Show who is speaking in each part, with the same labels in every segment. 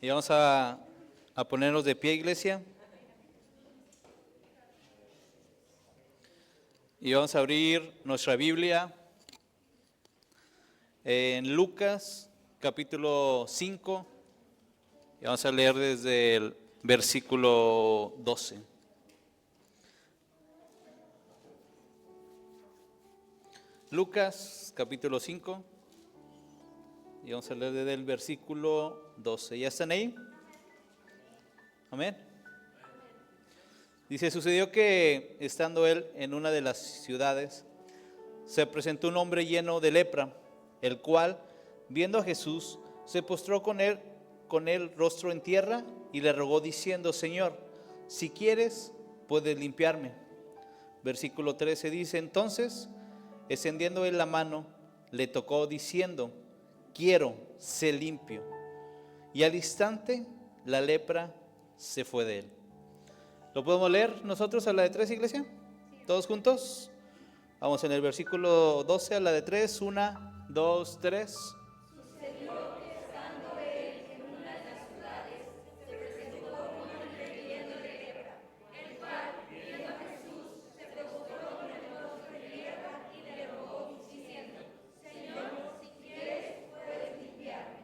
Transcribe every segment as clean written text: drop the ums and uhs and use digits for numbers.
Speaker 1: Y vamos a ponernos de pie, iglesia. Y vamos a abrir nuestra Biblia en Lucas, capítulo 5. Y vamos a leer desde el versículo 12. Lucas, capítulo 5. Y vamos a leer desde el versículo 12. ¿Ya están ahí? Amén. Dice, sucedió que estando él en una de las ciudades, se presentó un hombre lleno de lepra, el cual, viendo a Jesús, se postró con él rostro en tierra y le rogó diciendo, Señor, si quieres, puedes limpiarme. Versículo 13 dice, entonces, extendiendo él la mano, le tocó diciendo, quiero, sé limpio. Y al instante, la lepra se fue de él. ¿Lo podemos leer nosotros a la de 3, iglesia? Sí. ¿Todos juntos? Vamos en el versículo 12 a la de 3, 1, 2, 3.
Speaker 2: Sucedió que estando él en una de las ciudades, se presentó un hombre lleno de lepra, el cual, viendo a Jesús, se postró con el rostro en tierra y le rogó, diciendo, Señor, si quieres, puedes limpiarme.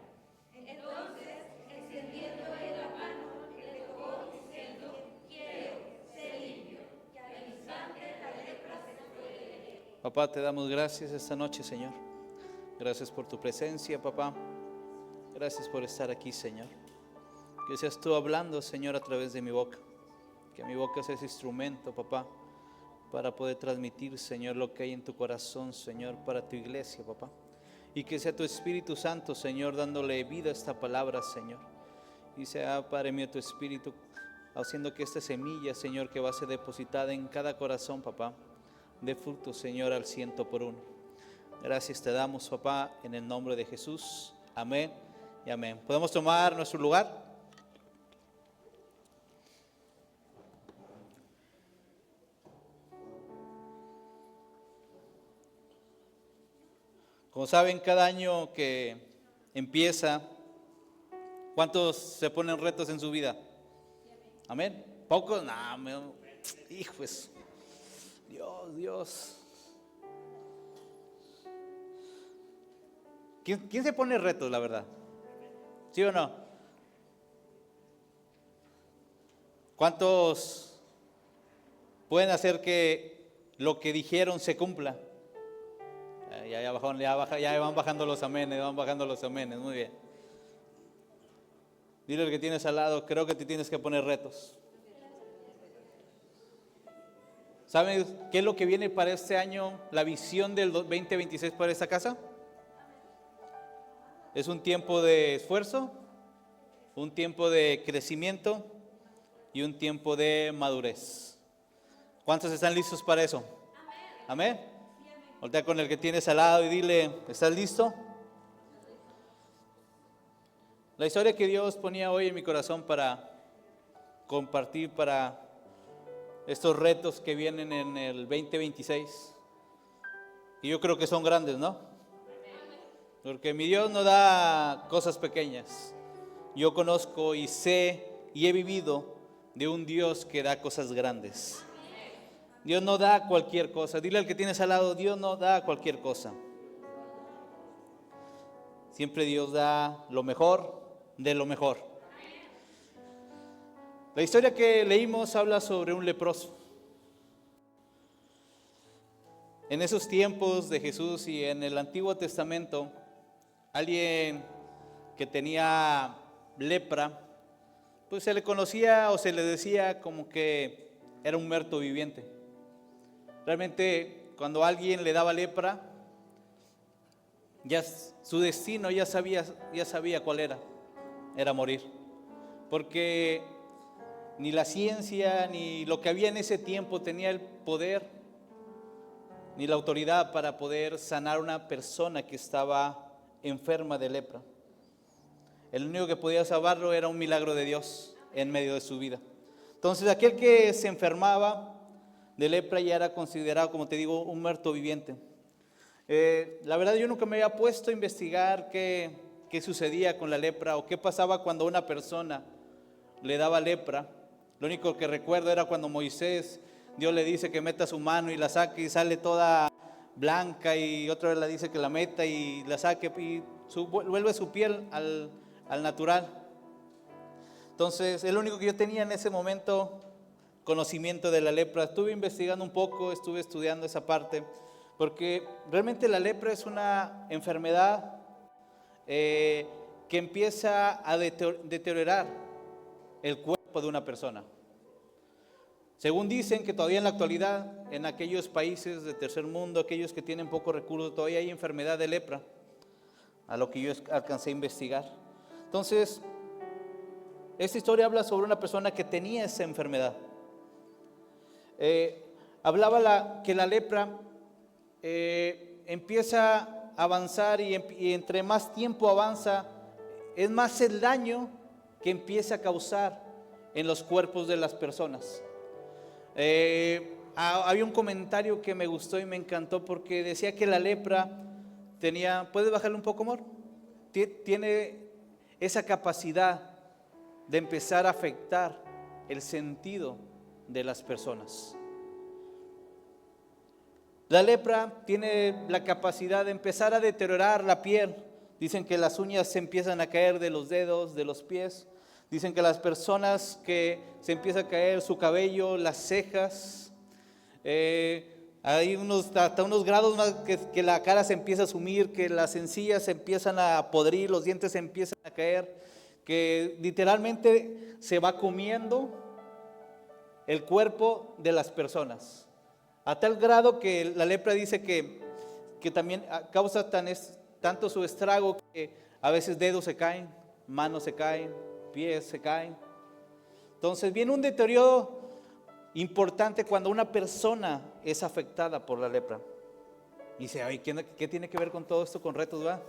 Speaker 2: Entonces, extendiendo él la mano, le tocó, diciendo, quiero, sé limpio. Y al instante la lepra se fue de él.
Speaker 1: Papá, te damos gracias esta noche, Señor. Gracias por tu presencia, papá. Gracias por estar aquí, Señor. Que seas tú hablando, Señor, a través de mi boca. Que mi boca sea ese instrumento, papá, para poder transmitir, Señor, lo que hay en tu corazón, Señor, para tu iglesia, papá. Y que sea tu Espíritu Santo, Señor, dándole vida a esta palabra, Señor. Y sea, Padre mío, tu Espíritu, haciendo que esta semilla, Señor, que va a ser depositada en cada corazón, papá, dé fruto, Señor, al 100%. Gracias te damos, papá, en el nombre de Jesús. Amén y amén. ¿Podemos tomar nuestro lugar? Como saben, cada año que empieza, ¿cuántos se ponen retos en su vida? Amén. ¿Pocos? No, hijos. Dios. ¿Quién se pone retos, la verdad? ¿Sí o no? ¿Cuántos pueden hacer que lo que dijeron se cumpla? Ya van bajando los amenes, muy bien. Dile al que tienes al lado, creo que te tienes que poner retos. ¿Saben qué es lo que viene para este año, la visión del 2026 para esta casa? Es un tiempo de esfuerzo, un tiempo de crecimiento y un tiempo de madurez. ¿Cuántos están listos para eso? Amén. Voltea con el que tienes al lado y dile, ¿estás listo? La historia que Dios ponía hoy en mi corazón para compartir para estos retos que vienen en el 2026. Y yo creo que son grandes, ¿no? Porque mi Dios no da cosas pequeñas. Yo conozco y sé y he vivido de un Dios que da cosas grandes. Dios no da cualquier cosa. Dile al que tienes al lado, Dios no da cualquier cosa. Siempre Dios da lo mejor de lo mejor. La historia que leímos habla sobre un leproso. En esos tiempos de Jesús y en el Antiguo Testamento, alguien que tenía lepra, pues se le conocía o se le decía como que era un muerto viviente. Realmente cuando a alguien le daba lepra, ya su destino ya sabía cuál era morir. Porque ni la ciencia ni lo que había en ese tiempo tenía el poder ni la autoridad para poder sanar a una persona que estaba enferma de lepra. El único que podía salvarlo era un milagro de Dios en medio de su vida. Entonces aquel que se enfermaba de lepra ya era considerado, como te digo, un muerto viviente. La verdad yo nunca me había puesto a investigar qué qué sucedía con la lepra o qué pasaba cuando a una persona le daba lepra. Lo único que recuerdo era cuando Moisés, Dios le dice que meta su mano y la saque y sale toda blanca, y otra vez le dice que la meta y la saque y vuelve su piel al natural. Entonces, es lo único que yo tenía en ese momento, conocimiento de la lepra. Estuve investigando un poco, estuve estudiando esa parte, porque realmente la lepra es una enfermedad que empieza a deteriorar el cuerpo de una persona. Según dicen que todavía en la actualidad, en aquellos países de tercer mundo, aquellos que tienen pocos recursos, todavía hay enfermedad de lepra, a lo que yo alcancé a investigar. Entonces, esta historia habla sobre una persona que tenía esa enfermedad. Hablaba que la lepra empieza a avanzar y entre más tiempo avanza, es más el daño que empieza a causar en los cuerpos de las personas. Había un comentario que me gustó y me encantó, porque decía que la lepra tenía, ¿puedes bajarle un poco, amor? Tiene esa capacidad de empezar a afectar el sentido de las personas. La lepra tiene la capacidad de empezar a deteriorar la piel. Dicen que las uñas se empiezan a caer de los dedos, de los pies. Dicen que las personas que se empieza a caer su cabello, las cejas, hay hasta unos grados más que la cara se empieza a sumir, que las encías se empiezan a podrir, los dientes se empiezan a caer, que literalmente se va comiendo el cuerpo de las personas. A tal grado que la lepra dice que también causa tanto su estrago que a veces dedos se caen, manos se caen, pies se caen. Entonces viene un deterioro importante cuando una persona es afectada por la lepra. Y dice, ay, ¿qué tiene que ver con todo esto, con retos, va?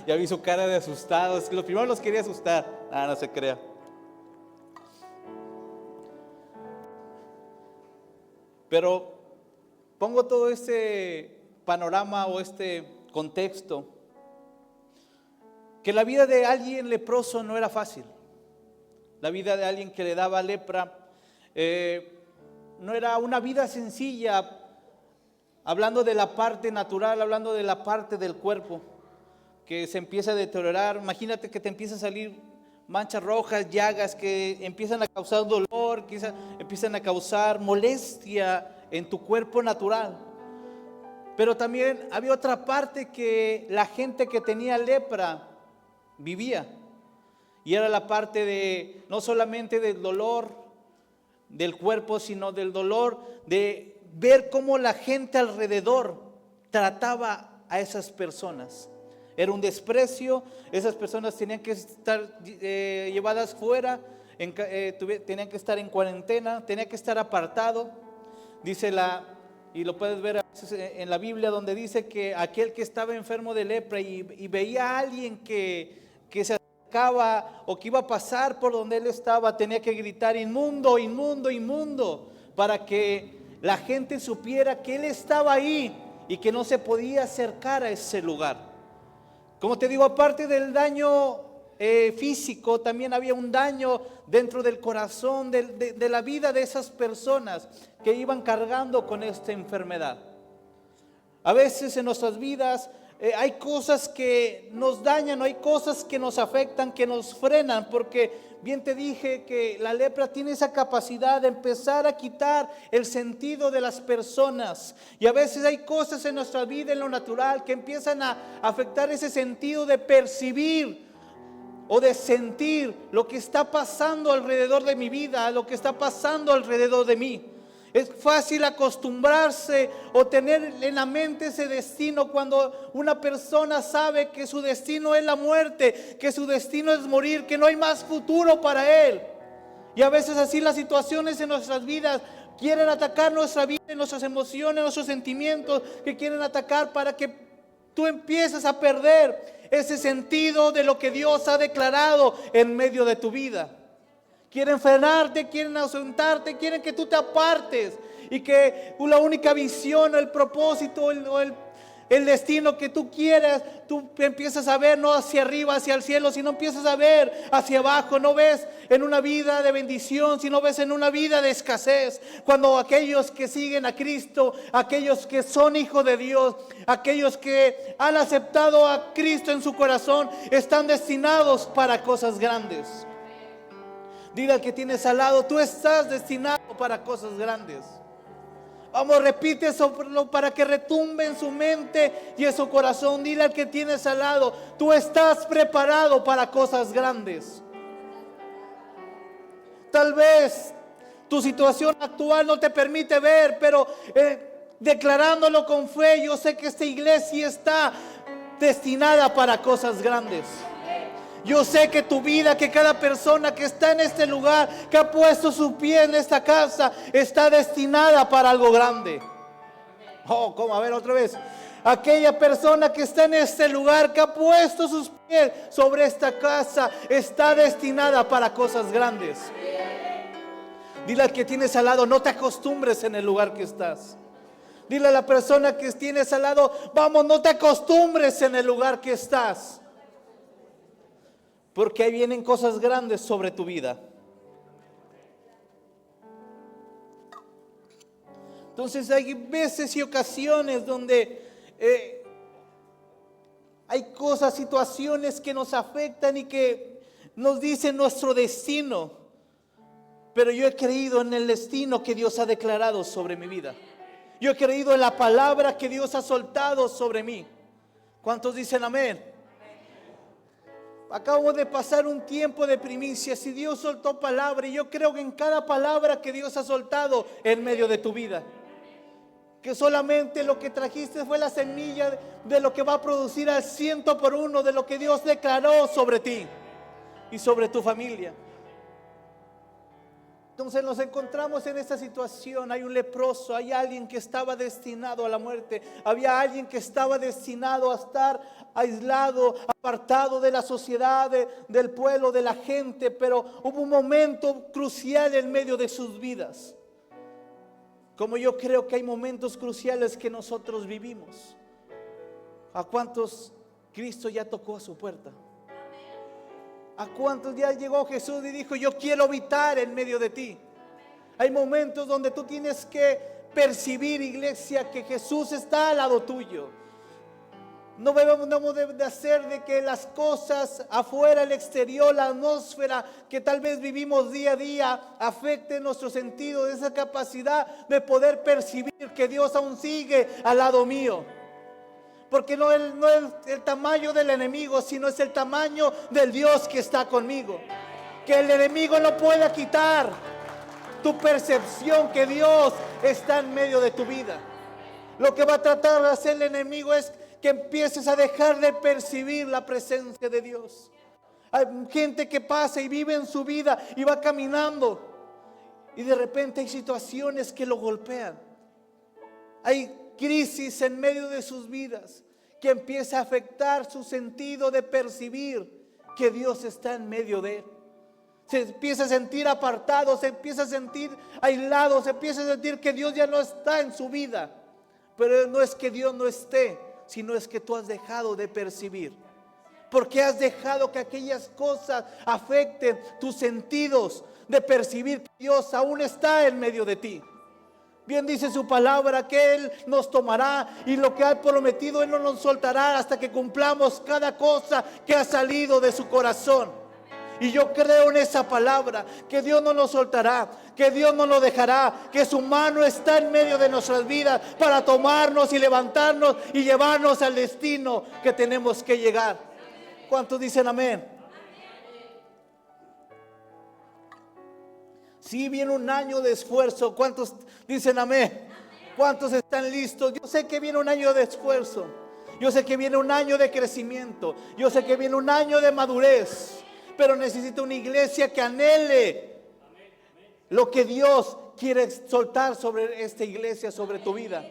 Speaker 1: Ya vi su cara de asustado. Es que lo primero los quería asustar. No se crea. Pero pongo todo este panorama o este contexto, que la vida de alguien leproso no era fácil. La vida de alguien que le daba lepra no era una vida sencilla, hablando de la parte natural, hablando de la parte del cuerpo, que se empieza a deteriorar. Imagínate que te empiezan a salir manchas rojas, llagas que empiezan a causar dolor, quizás empiezan a causar molestia en tu cuerpo natural. Pero también había otra parte que la gente que tenía lepra vivía, y era la parte de no solamente del dolor del cuerpo, sino del dolor de ver cómo la gente alrededor trataba a esas personas. Era un desprecio. Esas personas tenían que estar llevadas fuera, tenían que estar en cuarentena, tenían que estar apartado. Dice y lo puedes ver a veces en la Biblia, donde dice que aquel que estaba enfermo de lepra y veía a alguien que se acercaba o que iba a pasar por donde él estaba, tenía que gritar: inmundo, inmundo, inmundo, para que la gente supiera que él estaba ahí y que no se podía acercar a ese lugar. Como te digo, aparte del daño físico, también había un daño dentro del corazón, de la vida de esas personas que iban cargando con esta enfermedad. A veces en nuestras vidas hay cosas que nos dañan, hay cosas que nos afectan, que nos frenan, porque bien te dije que la lepra tiene esa capacidad de empezar a quitar el sentido de las personas. Y a veces hay cosas en nuestra vida, en lo natural, que empiezan a afectar ese sentido de percibir o de sentir lo que está pasando alrededor de mi vida, lo que está pasando alrededor de mí. Es fácil acostumbrarse o tener en la mente ese destino cuando una persona sabe que su destino es la muerte, que su destino es morir, que no hay más futuro para él. Y a veces así las situaciones en nuestras vidas quieren atacar nuestra vida, nuestras emociones, nuestros sentimientos, que quieren atacar para que tú empieces a perder ese sentido de lo que Dios ha declarado en medio de tu vida. Quieren frenarte, quieren ausentarte, quieren que tú te apartes y que la única visión, el propósito el destino que tú quieres, tú empiezas a ver no hacia arriba, hacia el cielo, sino empiezas a ver hacia abajo. No ves en una vida de bendición, sino ves en una vida de escasez. Cuando aquellos que siguen a Cristo, aquellos que son hijos de Dios, aquellos que han aceptado a Cristo en su corazón, están destinados para cosas grandes. Dile al que tienes al lado, tú estás destinado para cosas grandes. Vamos, repite eso para que retumbe en su mente y en su corazón. Dile al que tienes al lado, tú estás preparado para cosas grandes. Tal vez tu situación actual no te permite ver, pero declarándolo con fe, yo sé que esta iglesia está destinada para cosas grandes. Yo sé que tu vida, que cada persona que está en este lugar, que ha puesto su pie en esta casa, está destinada para algo grande. Oh, ¿cómo? A ver, otra vez. Aquella persona que está en este lugar, que ha puesto sus pies sobre esta casa, está destinada para cosas grandes. Dile al que tienes al lado, no te acostumbres en el lugar que estás. Dile a la persona que tienes al lado, vamos, no te acostumbres en el lugar que estás. Porque ahí vienen cosas grandes sobre tu vida. Entonces hay veces y ocasiones donde hay cosas, situaciones que nos afectan y que nos dicen nuestro destino. Pero yo he creído en el destino que Dios ha declarado sobre mi vida. Yo he creído en la palabra que Dios ha soltado sobre mí. ¿Cuántos dicen amén? Acabo de pasar un tiempo de primicias y Dios soltó palabra, y yo creo que en cada palabra que Dios ha soltado en medio de tu vida, que solamente lo que trajiste fue la semilla de lo que va a producir al 100 por 1 de lo que Dios declaró sobre ti y sobre tu familia. Entonces nos encontramos en esta situación. Hay un leproso, hay alguien que estaba destinado a la muerte. Había alguien que estaba destinado a estar aislado, apartado de la sociedad, del pueblo, de la gente. Pero hubo un momento crucial en medio de sus vidas. Como yo creo que hay momentos cruciales que nosotros vivimos. ¿A cuántos Cristo ya tocó a su puerta? ¿A cuántos días llegó Jesús y dijo, yo quiero habitar en medio de ti? Hay momentos donde tú tienes que percibir, iglesia, que Jesús está al lado tuyo. No debemos de hacer de que las cosas afuera, el exterior, la atmósfera que tal vez vivimos día a día afecte nuestro sentido, de esa capacidad de poder percibir que Dios aún sigue al lado mío. Porque no es el tamaño del enemigo, sino es el tamaño del Dios que está conmigo. Que el enemigo no pueda quitar tu percepción que Dios está en medio de tu vida. Lo que va a tratar de hacer el enemigo es que empieces a dejar de percibir la presencia de Dios. Hay gente que pasa y vive en su vida y va caminando, y de repente hay situaciones que lo golpean. Hay crisis en medio de sus vidas que empieza a afectar su sentido de percibir que Dios está en medio de él. Se empieza a sentir apartado, se empieza a sentir aislado, se empieza a sentir que Dios ya no está en su vida. Pero no es que Dios no esté, sino es que tú has dejado de percibir. Porque has dejado que aquellas cosas afecten tus sentidos de percibir que Dios aún está en medio de ti. Bien dice su palabra que Él nos tomará, y lo que ha prometido Él no nos soltará hasta que cumplamos cada cosa que ha salido de su corazón. Y yo creo en esa palabra, que Dios no nos soltará, que Dios no nos dejará, que su mano está en medio de nuestras vidas para tomarnos y levantarnos y llevarnos al destino que tenemos que llegar. ¿Cuántos dicen amén? Sí, viene un año de esfuerzo. ¿Cuántos dicen amén? ¿Cuántos están listos? Yo sé que viene un año de esfuerzo. Yo sé que viene un año de crecimiento. Yo sé que viene un año de madurez. Pero necesito una iglesia que anhele lo que Dios quiere soltar sobre esta iglesia, sobre tu vida.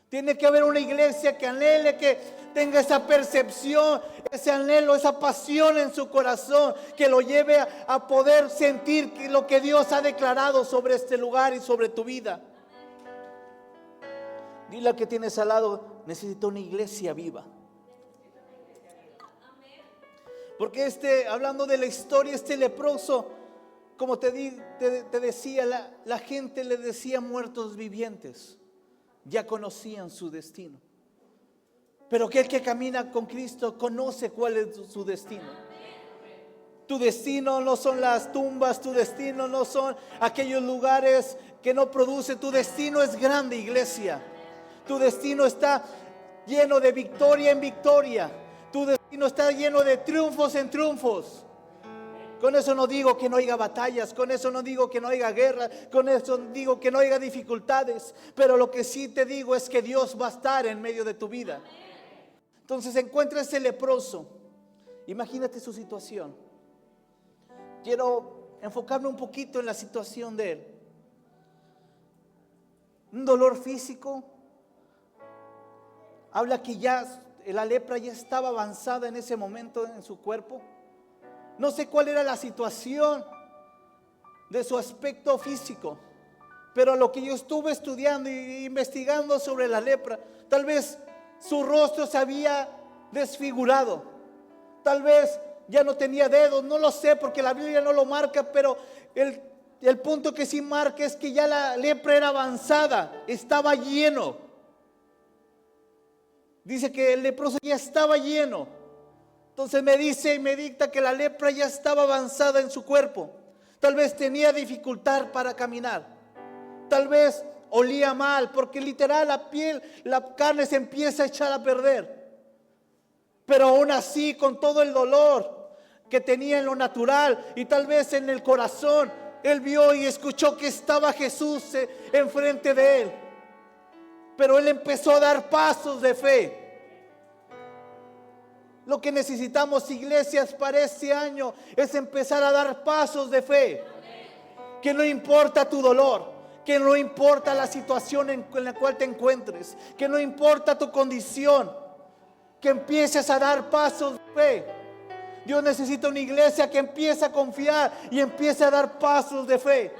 Speaker 1: Tiene que haber una iglesia que anhele, que tenga esa percepción, ese anhelo, esa pasión en su corazón, que lo lleve a poder sentir lo que Dios ha declarado sobre este lugar y sobre tu vida. Dile al que tienes al lado, necesito una iglesia viva. Porque hablando de la historia, este leproso, como te decía, la gente le decía muertos vivientes. Ya conocían su destino. Pero aquel que camina con Cristo conoce cuál es su destino. Tu destino no son las tumbas, tu destino no son aquellos lugares que no produce. Tu destino es grande, iglesia. Tu destino está lleno de victoria en victoria. Tu destino está lleno de triunfos en triunfos. Con eso no digo que no haya batallas, con eso no digo que no haya guerra, con eso digo que no haya dificultades. Pero lo que sí te digo es que Dios va a estar en medio de tu vida. Entonces encuentra ese leproso. Imagínate su situación. Quiero enfocarme un poquito en la situación de él. Un dolor físico. Habla que ya la lepra ya estaba avanzada en ese momento en su cuerpo. No sé cuál era la situación de su aspecto físico, pero lo que yo estuve estudiando e investigando sobre la lepra, tal vez su rostro se había desfigurado, tal vez ya no tenía dedos, no lo sé porque la Biblia no lo marca, pero el punto que sí marca es que ya la lepra era avanzada, estaba lleno. Dice que el leproso ya estaba lleno. Entonces me dice y me dicta que la lepra ya estaba avanzada en su cuerpo. Tal vez tenía dificultad para caminar. Tal vez olía mal, porque literal la piel, la carne se empieza a echar a perder. Pero aún así, con todo el dolor que tenía en lo natural y tal vez en el corazón, él vio y escuchó que estaba Jesús enfrente de él. Pero él empezó a dar pasos de fe. Lo que necesitamos, iglesias, para este año es empezar a dar pasos de fe. Que no importa tu dolor, que no importa la situación en la cual te encuentres, que no importa tu condición, que empieces a dar pasos de fe. Dios necesita una iglesia que empiece a confiar y empiece a dar pasos de fe.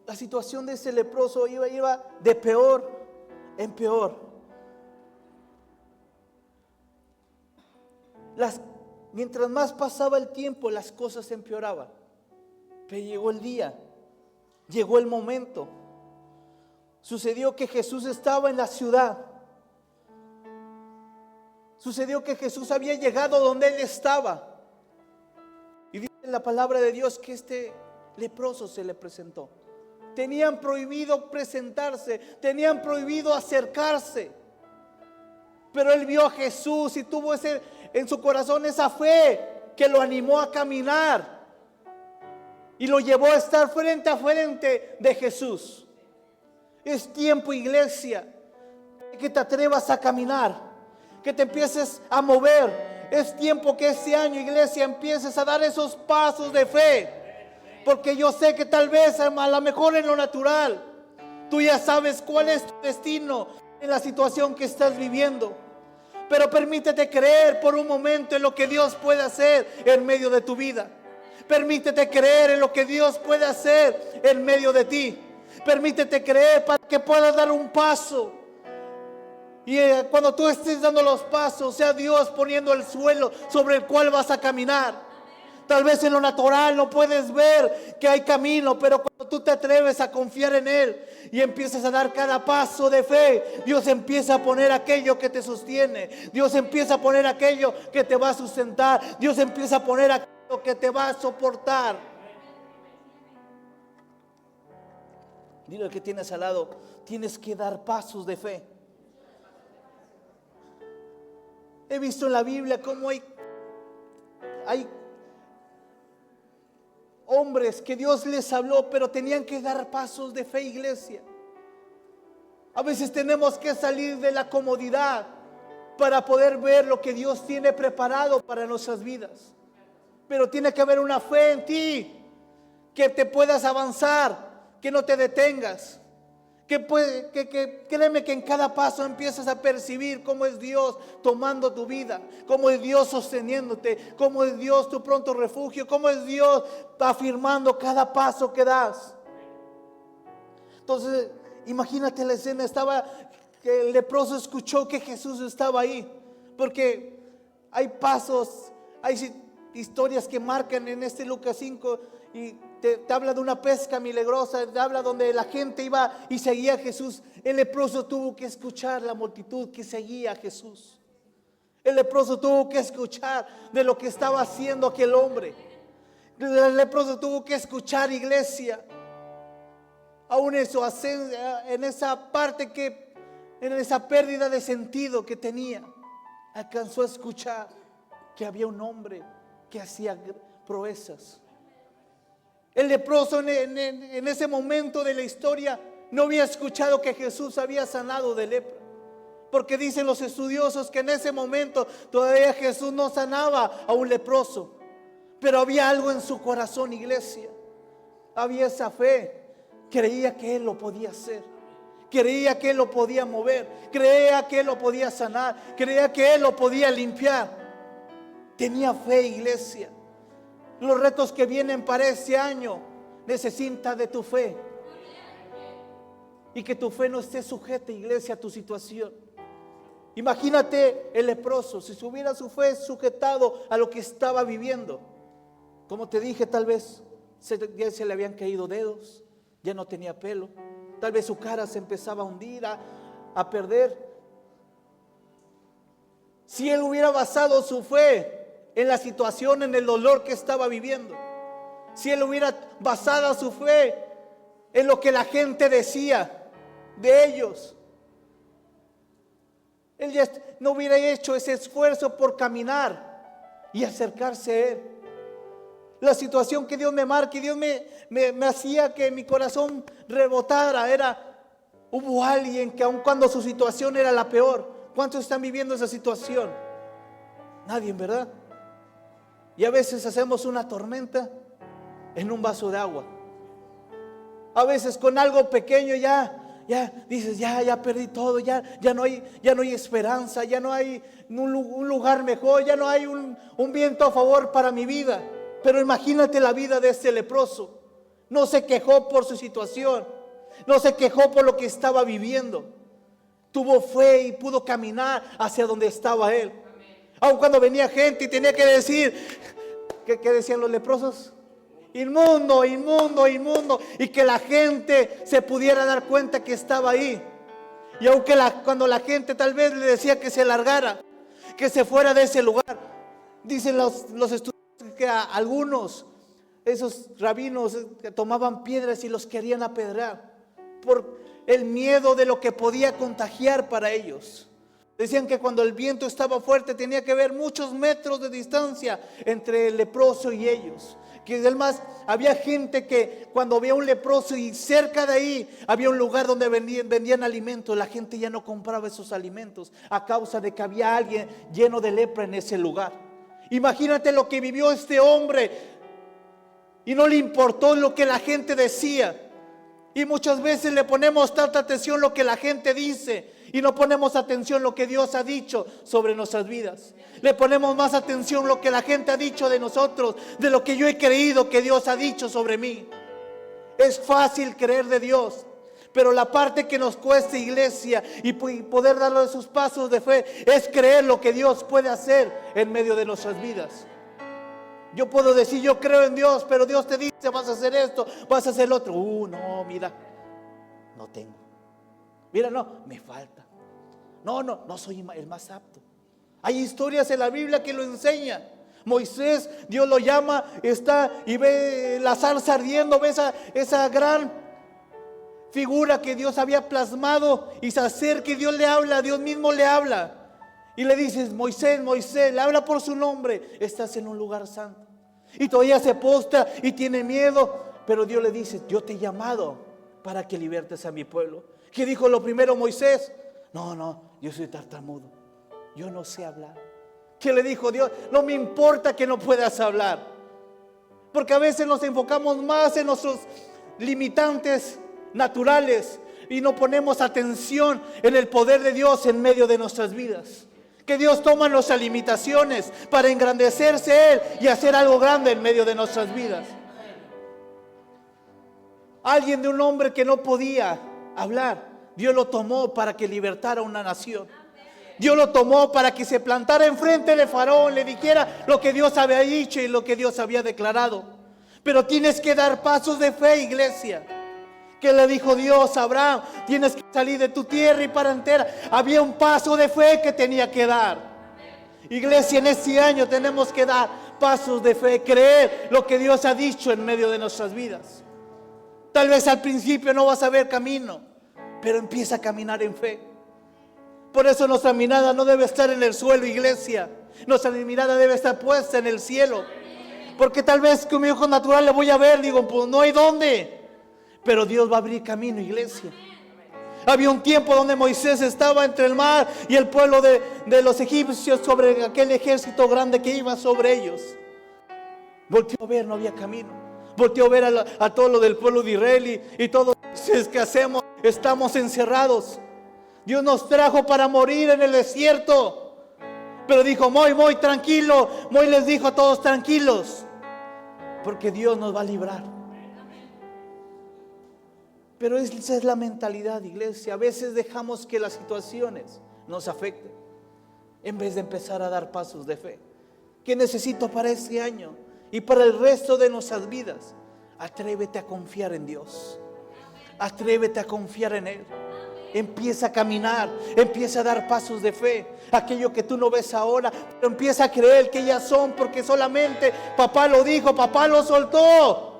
Speaker 1: La situación de ese leproso iba de peor en peor. Mientras más pasaba el tiempo, las cosas empeoraban. Pero llegó el día, llegó el momento. Sucedió que Jesús estaba en la ciudad. Sucedió que Jesús había llegado donde él estaba. Y dice en la palabra de Dios que este leproso se le presentó. Tenían prohibido presentarse, tenían prohibido acercarse. Pero él vio a Jesús y tuvo en su corazón esa fe que lo animó a caminar y lo llevó a estar frente a frente de Jesús. Es tiempo, iglesia, que te atrevas a caminar, que te empieces a mover. Es tiempo que este año, iglesia, empieces a dar esos pasos de fe. Porque yo sé que tal vez a lo mejor en lo natural tú ya sabes cuál es tu destino en la situación que estás viviendo. Pero permítete creer por un momento en lo que Dios puede hacer en medio de tu vida. Permítete creer en lo que Dios puede hacer en medio de ti. Permítete creer para que puedas dar un paso. Y cuando tú estés dando los pasos, sea Dios poniendo el suelo sobre el cual vas a caminar. Tal vez en lo natural no puedes ver que hay camino, pero cuando tú te atreves a confiar en Él y empiezas a dar cada paso de fe, Dios empieza a poner aquello que te sostiene. Dios empieza a poner aquello que te va a sustentar. Dios empieza a poner aquello que te va a soportar. Dile al que tienes al lado, tienes que dar pasos de fe. He visto en la Biblia cómo hay hombres que Dios les habló, pero tenían que dar pasos de fe, iglesia. A veces tenemos que salir de la comodidad para poder ver lo que Dios tiene preparado para nuestras vidas. Pero tiene que haber una fe en ti, que te puedas avanzar, que no te detengas, Créeme que en cada paso empiezas a percibir cómo es Dios tomando tu vida, cómo es Dios sosteniéndote, cómo es Dios tu pronto refugio, cómo es Dios afirmando cada paso que das. Entonces, imagínate la escena, que el leproso escuchó que Jesús estaba ahí, porque hay pasos, hay historias que marcan en este Lucas 5 y te habla de una pesca milagrosa, te habla donde la gente iba y seguía a Jesús. El leproso tuvo que escuchar la multitud que seguía a Jesús. El leproso tuvo que escuchar de lo que estaba haciendo aquel hombre. El leproso tuvo que escuchar, iglesia. Aún eso, en esa parte en esa pérdida de sentido que tenía, alcanzó a escuchar que había un hombre que hacía proezas. El leproso en ese momento de la historia no había escuchado que Jesús había sanado de lepra, porque dicen los estudiosos que en ese momento todavía Jesús no sanaba a un leproso, pero había algo en su corazón, iglesia. Había esa fe, creía que Él lo podía hacer, creía que Él lo podía mover, creía que Él lo podía sanar, creía que Él lo podía limpiar. Tenía fe, iglesia. Los retos que vienen para este año necesitan de tu fe. Y que tu fe no esté sujeta, iglesia, a tu situación. Imagínate el leproso, si hubiera su fe sujetado a lo que estaba viviendo. Como te dije, tal vez ya se le habían caído dedos, ya no tenía pelo. Tal vez su cara se empezaba a hundir, a perder. Si él hubiera basado su fe en la situación, en el dolor que estaba viviendo, si él hubiera basado su fe en lo que la gente decía de ellos, él ya no hubiera hecho ese esfuerzo por caminar y acercarse a Él. La situación que Dios me marca y Dios me hacía que mi corazón rebotara, hubo alguien que aun cuando su situación era la peor, ¿cuántos están viviendo esa situación? Nadie, ¿verdad? Y a veces hacemos una tormenta en un vaso de agua. A veces con algo pequeño ya dices, ya perdí todo, ya no hay esperanza, ya no hay un lugar mejor, ya no hay un viento a favor para mi vida. Pero imagínate la vida de este leproso. No se quejó por su situación, no se quejó por lo que estaba viviendo. Tuvo fe y pudo caminar hacia donde estaba él. Aun cuando venía gente y tenía que decir, ¿qué decían los leprosos? Inmundo, inmundo, inmundo. Y que la gente se pudiera dar cuenta que estaba ahí. Y aunque cuando la gente tal vez le decía que se largara, que se fuera de ese lugar, dicen los estudiantes que a algunos, esos rabinos, que tomaban piedras y los querían apedrear por el miedo de lo que podía contagiar para ellos. Decían que cuando el viento estaba fuerte tenía que haber muchos metros de distancia entre el leproso y ellos. Que además había gente que cuando había un leproso y cerca de ahí había un lugar donde vendían alimentos, la gente ya no compraba esos alimentos a causa de que había alguien lleno de lepra en ese lugar. Imagínate lo que vivió este hombre y no le importó lo que la gente decía. Y muchas veces le ponemos tanta atención a lo que la gente dice y no ponemos atención a lo que Dios ha dicho sobre nuestras vidas. Le ponemos más atención a lo que la gente ha dicho de nosotros, de lo que yo he creído que Dios ha dicho sobre mí. Es fácil creer de Dios, pero la parte que nos cuesta, iglesia, y poder darle esos pasos de fe, es creer lo que Dios puede hacer en medio de nuestras vidas. Yo puedo decir, yo creo en Dios, pero Dios te dice, vas a hacer esto, vas a hacer lo otro. No, mira, no tengo. Mira, no, me falta. No soy el más apto. Hay historias en la Biblia que lo enseñan. Moisés, Dios lo llama, está y ve la zarza ardiendo, ve esa gran figura que Dios había plasmado y se acerca y Dios le habla, Dios mismo le habla. Y le dices, Moisés, le habla por su nombre, estás en un lugar santo. Y todavía se postra y tiene miedo, pero Dios le dice, yo te he llamado para que libertes a mi pueblo. ¿Qué dijo lo primero Moisés? No, yo soy tartamudo, yo no sé hablar. ¿Qué le dijo Dios? No me importa que no puedas hablar, porque a veces nos enfocamos más en nuestros limitantes naturales, y no ponemos atención en el poder de Dios en medio de nuestras vidas. Que Dios toma nuestras limitaciones para engrandecerse Él y hacer algo grande en medio de nuestras vidas. Alguien de un hombre que no podía hablar, Dios lo tomó para que libertara una nación. Dios lo tomó para que se plantara enfrente de Faraón, le dijera lo que Dios había dicho y lo que Dios había declarado. Pero tienes que dar pasos de fe, iglesia. ¿Qué le dijo Dios a Abraham? Tienes que salir de tu tierra y parentela. Había un paso de fe que tenía que dar. Iglesia, en este año tenemos que dar pasos de fe, creer lo que Dios ha dicho en medio de nuestras vidas. Tal vez al principio no vas a ver camino, pero empieza a caminar en fe. Por eso nuestra mirada no debe estar en el suelo, iglesia. Nuestra mirada debe estar puesta en el cielo. Porque tal vez con mi ojo natural le voy a ver, digo, pues no hay dónde. Pero Dios va a abrir camino, iglesia. Había un tiempo donde Moisés estaba entre el mar y el pueblo de los egipcios sobre aquel ejército grande que iba sobre ellos. Volteó a ver, no había camino. Volteó a ver a todo lo del pueblo de Israel y todo. ¿Qué hacemos? Estamos encerrados. Dios nos trajo para morir en el desierto. Pero dijo, muy tranquilo. Muy les dijo a todos, tranquilos, porque Dios nos va a librar. Pero esa es la mentalidad, iglesia. A veces dejamos que las situaciones nos afecten en vez de empezar a dar pasos de fe. ¿Qué necesito para este año y para el resto de nuestras vidas? Atrévete a confiar en Dios. Atrévete a confiar en Él. Empieza a caminar, empieza a dar pasos de fe. Aquello que tú no ves ahora, pero empieza a creer que ya son, porque solamente papá lo dijo, papá lo soltó.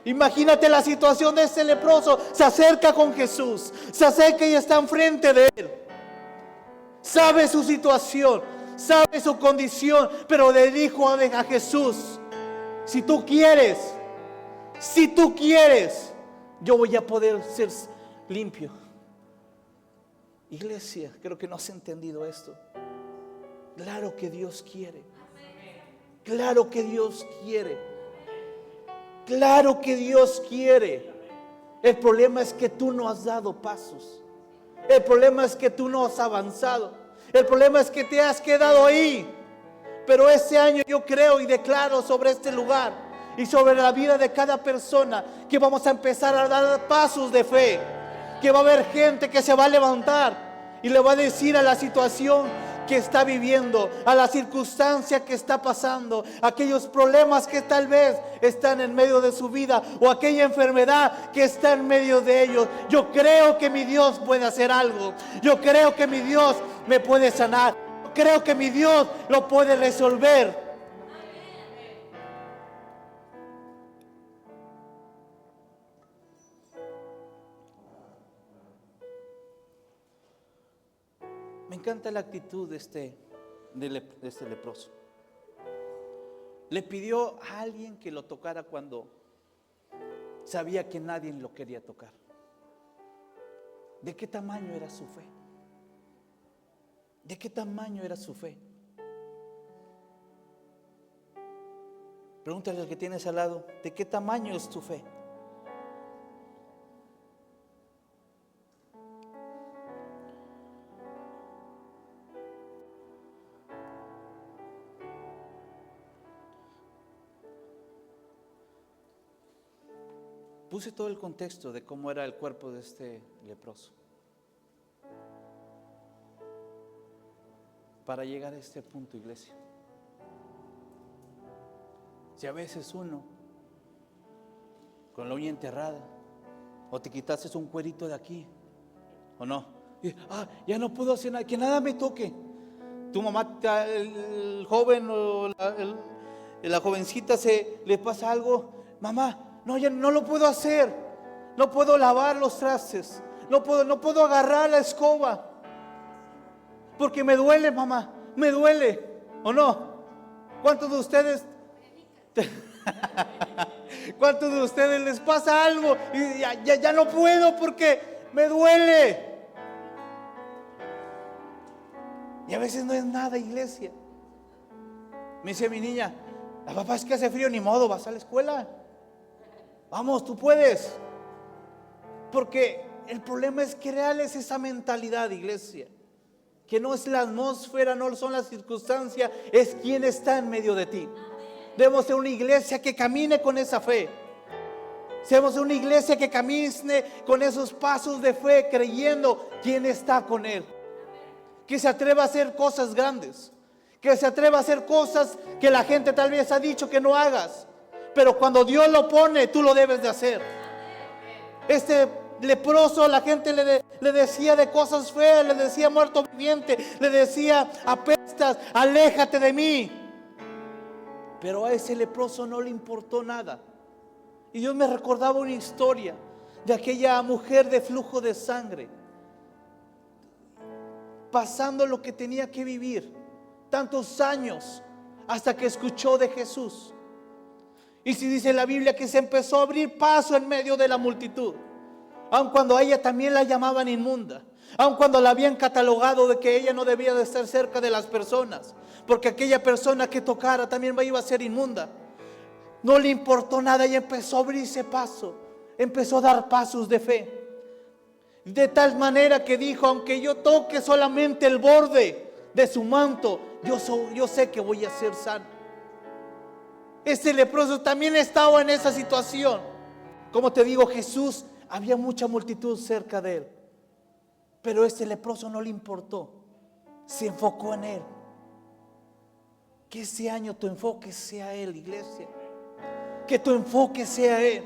Speaker 1: Imagínate la situación de este leproso. Se acerca con Jesús, se acerca y está enfrente de Él. Sabe su situación, sabe su condición, pero le dijo a Jesús, si tú quieres, yo voy a poder ser limpio. Iglesia, creo que no has entendido esto. Claro que Dios quiere. Claro que Dios quiere. Claro que Dios quiere. El problema es que tú no has dado pasos. El problema es que tú no has avanzado. El problema es que te has quedado ahí. Pero este año yo creo y declaro sobre este lugar y sobre la vida de cada persona que vamos a empezar a dar pasos de fe. Que va a haber gente que se va a levantar y le va a decir a la situación que está viviendo, a la circunstancia que está pasando, aquellos problemas que tal vez están en medio de su vida o aquella enfermedad que está en medio de ellos. Yo creo que mi Dios puede hacer algo. Yo creo que mi Dios me puede sanar. Yo creo que mi Dios lo puede resolver. Me encanta la actitud de este leproso. Le pidió a alguien que lo tocara cuando sabía que nadie lo quería tocar. ¿De qué tamaño era su fe? ¿De qué tamaño era su fe? Pregúntale al que tienes al lado, ¿de qué tamaño es tu fe? Puse todo el contexto de cómo era el cuerpo de este leproso para llegar a este punto, iglesia. Si a veces uno con la uña enterrada, o te quitaste un cuerito de aquí, o no, y, ya no puedo hacer nada, que nada me toque. Tu mamá, el joven o la jovencita le pasa algo, mamá, no, ya no lo puedo hacer. No puedo lavar los trastes. No puedo agarrar la escoba. Porque me duele, mamá. Me duele. ¿O no? ¿Cuántos de ustedes les pasa algo y ya no puedo porque me duele? Y a veces no es nada, iglesia. Me dice mi niña, papá, es que hace frío, ni modo, vas a la escuela. Vamos, tú puedes. Porque el problema es crearles esa mentalidad, iglesia. Que no es la atmósfera, no son las circunstancias, es quien está en medio de ti. Debemos ser una iglesia que camine con esa fe. Seamos una iglesia que camine con esos pasos de fe, creyendo quién está con Él. Que se atreva a hacer cosas grandes. Que se atreva a hacer cosas que la gente tal vez ha dicho que no hagas. Pero cuando Dios lo pone, tú lo debes de hacer. Este leproso, la gente le decía de cosas feas, le decía muerto viviente, le decía apestas, aléjate de mí. Pero a ese leproso no le importó nada. Y yo me recordaba una historia de aquella mujer de flujo de sangre, pasando lo que tenía que vivir, tantos años, hasta que escuchó de Jesús. Y si dice la Biblia que se empezó a abrir paso en medio de la multitud, aun cuando a ella también la llamaban inmunda, aun cuando la habían catalogado de que ella no debía de estar cerca de las personas, porque aquella persona que tocara también iba a ser inmunda. No le importó nada y empezó a abrirse paso, empezó a dar pasos de fe. De tal manera que dijo, aunque yo toque solamente el borde de su manto, yo sé que voy a ser sano. Este leproso también estaba en esa situación. Como te digo, Jesús, había mucha multitud cerca de él, pero este leproso no le importó, se enfocó en él. Que ese año tu enfoque sea él, iglesia. Que tu enfoque sea él.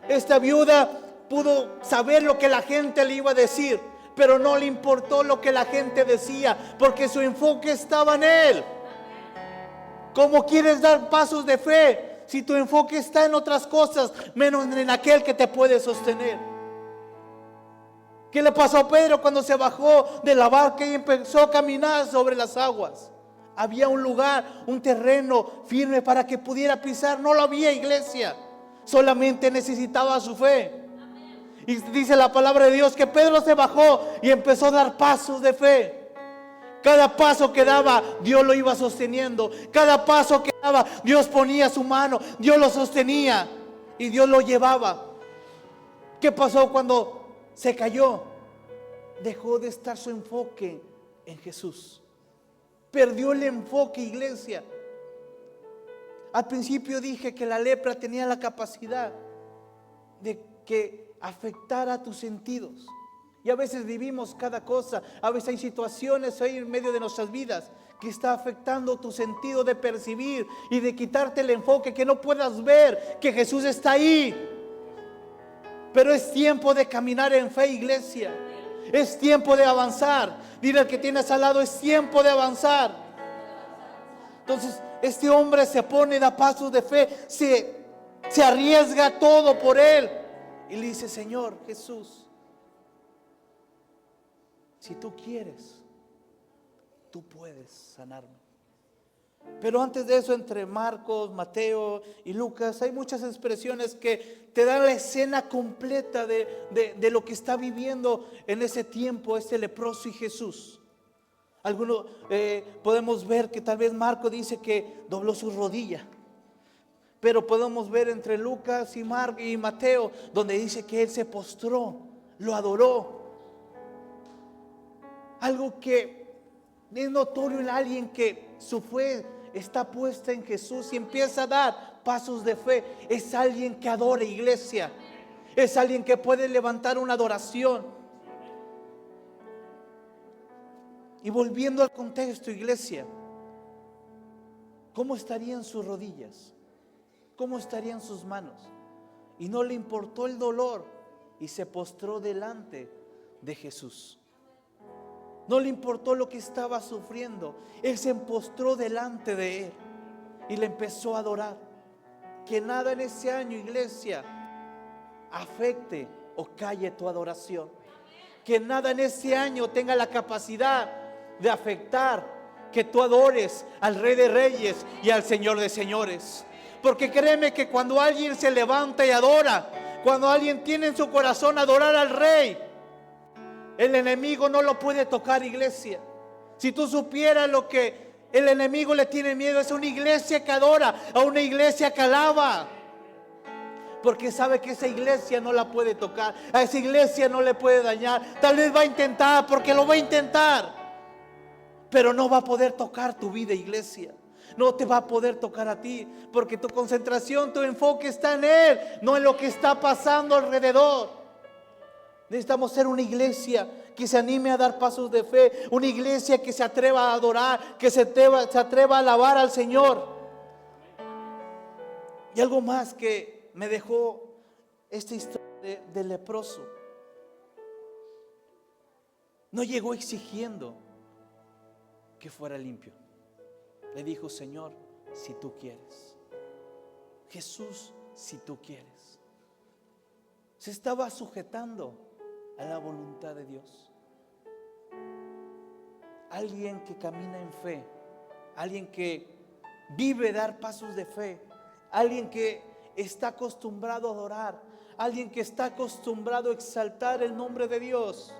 Speaker 1: Esta viuda pudo saber lo que la gente le iba a decir, pero no le importó lo que la gente decía, porque su enfoque estaba en él. ¿Cómo quieres dar pasos de fe si tu enfoque está en otras cosas, menos en aquel que te puede sostener? ¿Qué le pasó a Pedro cuando se bajó de la barca y empezó a caminar sobre las aguas? Había un lugar, un terreno firme para que pudiera pisar. No lo había, iglesia. Solamente necesitaba su fe. Y dice la palabra de Dios que Pedro se bajó y empezó a dar pasos de fe. Cada paso que daba, Dios lo iba sosteniendo. Cada paso que daba, Dios ponía su mano, Dios lo sostenía y Dios lo llevaba. ¿Qué pasó cuando se cayó? Dejó de estar su enfoque en Jesús. Perdió el enfoque, iglesia. Al principio dije que la lepra tenía la capacidad de que afectara tus sentidos. Y a veces vivimos cada cosa. A veces hay situaciones ahí en medio de nuestras vidas que está afectando tu sentido de percibir y de quitarte el enfoque, que no puedas ver que Jesús está ahí. Pero es tiempo de caminar en fe, iglesia. Es tiempo de avanzar. Dile al que tienes al lado, es tiempo de avanzar. Entonces este hombre se pone, da pasos de fe, se arriesga todo por él. Y le dice, Señor Jesús, si tú quieres, tú puedes sanarme. Pero antes de eso, entre Marcos, Mateo y Lucas, hay muchas expresiones que te dan la escena completa de lo que está viviendo en ese tiempo este leproso y Jesús. Algunos podemos ver que tal vez Marcos dice que dobló su rodilla, pero podemos ver entre Lucas y Mateo donde dice que él se postró, lo adoró. Algo que es notorio en alguien que su fe está puesta en Jesús y empieza a dar pasos de fe. Es alguien que adora, iglesia. Es alguien que puede levantar una adoración. Y volviendo al contexto, iglesia, ¿cómo estarían sus rodillas? ¿Cómo estarían sus manos? Y no le importó el dolor y se postró delante de Jesús. No le importó lo que estaba sufriendo. Él se postró delante de él y le empezó a adorar. Que nada en ese año, iglesia, afecte o calle tu adoración. Que nada en ese año tenga la capacidad de afectar que tú adores al Rey de Reyes y al Señor de Señores. Porque créeme que cuando alguien se levanta y adora, cuando alguien tiene en su corazón adorar al Rey, el enemigo no lo puede tocar, iglesia. Si tú supieras lo que el enemigo le tiene miedo, es a una iglesia que adora, a una iglesia que alaba. porque sabe que esa iglesia no la puede tocar, a esa iglesia no le puede dañar. Tal vez va a intentar, porque lo va a intentar, pero no va a poder tocar tu vida, iglesia. No te va a poder tocar a ti, porque tu concentración, tu enfoque está en Él, no en lo que está pasando alrededor. Necesitamos ser una iglesia que se anime a dar pasos de fe, una iglesia que se atreva a adorar, que se atreva a alabar al Señor. Y algo más que me dejó esta historia del leproso. No llegó exigiendo que fuera limpio. Le dijo: Señor, si tú quieres. Jesús, si tú quieres. Se estaba sujetando a la voluntad de Dios. Alguien que camina en fe, alguien que vive dar pasos de fe, alguien que está acostumbrado a adorar, alguien que está acostumbrado a exaltar el nombre de Dios,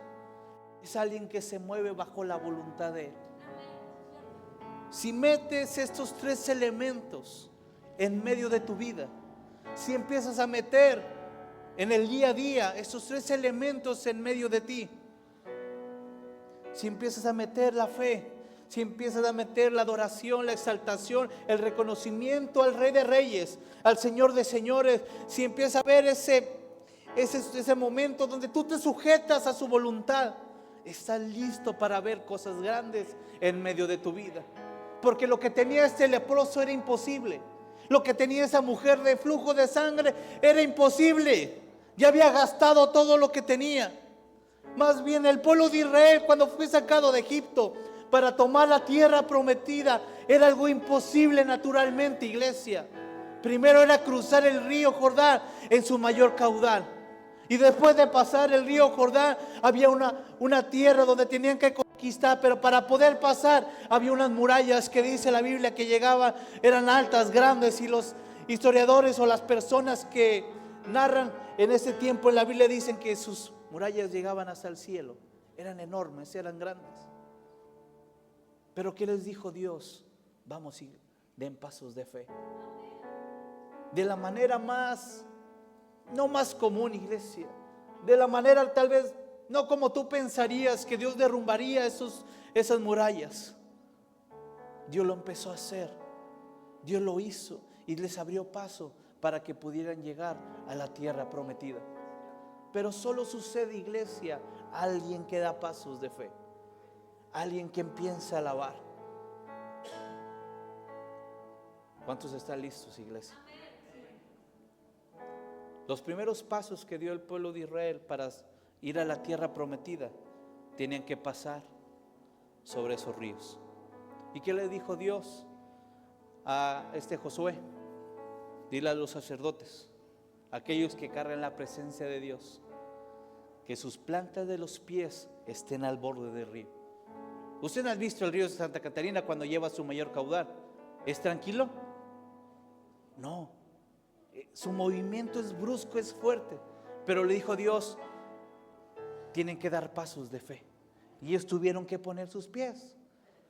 Speaker 1: es alguien que se mueve bajo la voluntad de Él. Si metes estos tres elementos en medio de tu vida, si empiezas a meter en el día a día estos tres elementos en medio de ti, si empiezas a meter la fe, si empiezas a meter la adoración, la exaltación, el reconocimiento al Rey de Reyes, al Señor de Señores, si empiezas a ver ese momento donde tú te sujetas a su voluntad, estás listo para ver cosas grandes en medio de tu vida. Porque lo que tenía este leproso era imposible. Lo que tenía esa mujer de flujo de sangre era imposible. Ya había gastado todo lo que tenía. Más bien el pueblo de Israel, cuando fue sacado de Egipto para tomar la tierra prometida, era algo imposible naturalmente, iglesia. Primero era cruzar el río Jordán en su mayor caudal. Y después de pasar el río Jordán, había una tierra donde tenían que conquistar, pero para poder pasar había unas murallas que dice la Biblia que llegaban, eran altas, grandes, y los historiadores o las personas que narran en ese tiempo en la Biblia dicen que sus murallas llegaban hasta el cielo, eran enormes, eran grandes. Pero ¿qué les dijo Dios? Vamos y den pasos de fe. De la manera no más común, iglesia, de la manera tal vez no como tú pensarías que Dios derrumbaría esas murallas. Dios lo empezó a hacer, Dios lo hizo y les abrió paso para que pudieran llegar a la tierra prometida. Pero solo sucede, iglesia, alguien que da pasos de fe, alguien que empieza a alabar. ¿Cuántos están listos, iglesia? Los primeros pasos que dio el pueblo de Israel para ir a la tierra prometida tenían que pasar sobre esos ríos. ¿Y qué le dijo Dios a Josué? Dile a los sacerdotes, aquellos que cargan la presencia de Dios, que sus plantas de los pies estén al borde del río. ¿Usted no ha visto el río de Santa Catarina cuando lleva su mayor caudal? ¿Es tranquilo? No. Su movimiento es brusco, es fuerte. Pero le dijo Dios, tienen que dar pasos de fe. Y ellos tuvieron que poner sus pies.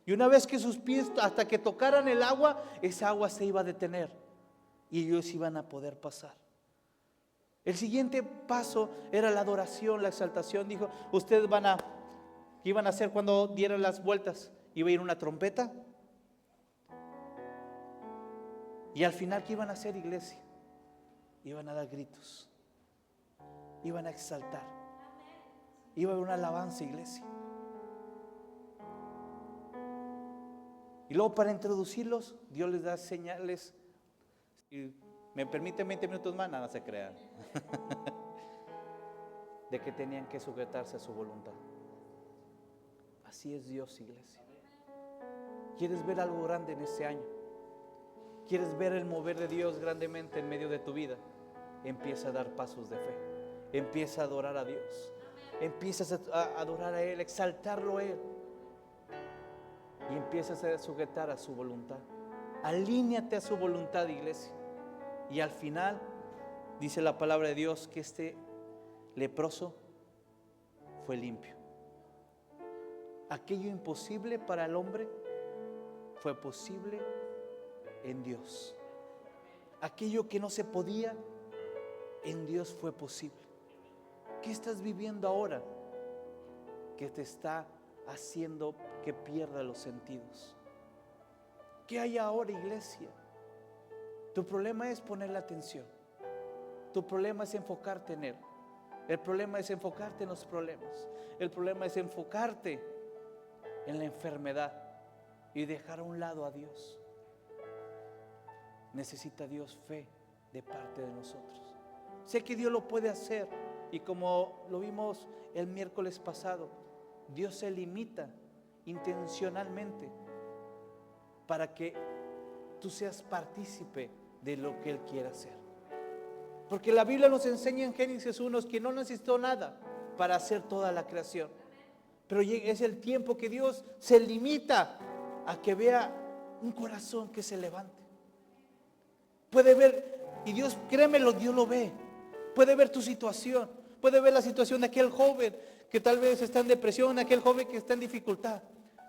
Speaker 1: Y una vez que sus pies, hasta que tocaran el agua, esa agua se iba a detener. Y ellos iban a poder pasar. El siguiente paso era la adoración, la exaltación. Dijo, ustedes ¿qué iban a hacer cuando dieran las vueltas? ¿Iba a ir una trompeta? Y al final, ¿qué iban a hacer, iglesia? Iban a dar gritos, iban a exaltar, iba a haber una alabanza, iglesia. Y luego para introducirlos, Dios les da señales. Si me permiten 20 minutos más, nada se crean. De que tenían que sujetarse a su voluntad. Así es Dios, iglesia. ¿Quieres ver algo grande en este año? ¿Quieres ver el mover de Dios grandemente en medio de tu vida? Empieza a dar pasos de fe. Empieza a adorar a Dios. Empiezas a adorar a Él, exaltarlo a Él. Y empiezas a sujetar a su voluntad. Alíñate a su voluntad, iglesia. Y al final, dice la palabra de Dios, que este leproso fue limpio. Aquello imposible para el hombre fue posible en Dios. Aquello que no se podía en Dios fue posible. ¿Qué estás viviendo ahora que te está haciendo que pierda los sentidos? ¿Qué hay ahora, iglesia? Tu problema es ponerle atención. Tu problema es enfocarte en Él. El problema es enfocarte en los problemas. El problema es enfocarte en la enfermedad y dejar a un lado a Dios. Necesita Dios fe de parte de nosotros. Sé que Dios lo puede hacer, y como lo vimos el miércoles pasado, Dios se limita intencionalmente para que tú seas partícipe de lo que Él quiere hacer. Porque la Biblia nos enseña en Génesis 1 que no necesitó nada para hacer toda la creación. Pero es el tiempo que Dios se limita a que vea un corazón que se levante. Puede ver, y Dios, créemelo, Dios lo ve. Puede ver tu situación, puede ver la situación de aquel joven que tal vez está en depresión, aquel joven que está en dificultad.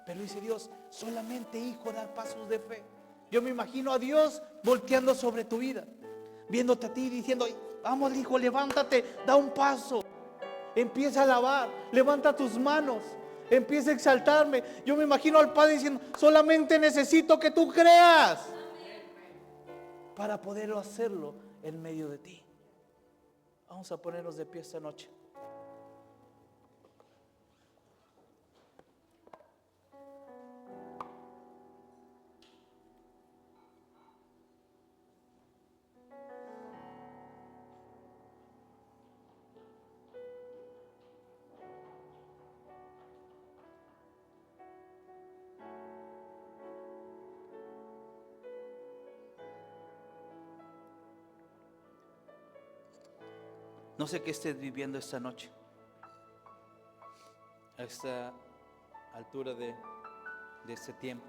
Speaker 1: Pero dice Dios, solamente, hijo, dar pasos de fe. Yo me imagino a Dios volteando sobre tu vida, viéndote a ti, diciendo: vamos, hijo, levántate, da un paso. Empieza a alabar, levanta tus manos, empieza a exaltarme. Yo me imagino al Padre diciendo: solamente necesito que tú creas para poder hacerlo en medio de ti. Vamos a ponernos de pie esta noche. No sé qué estés viviendo esta noche, a esta altura de este tiempo.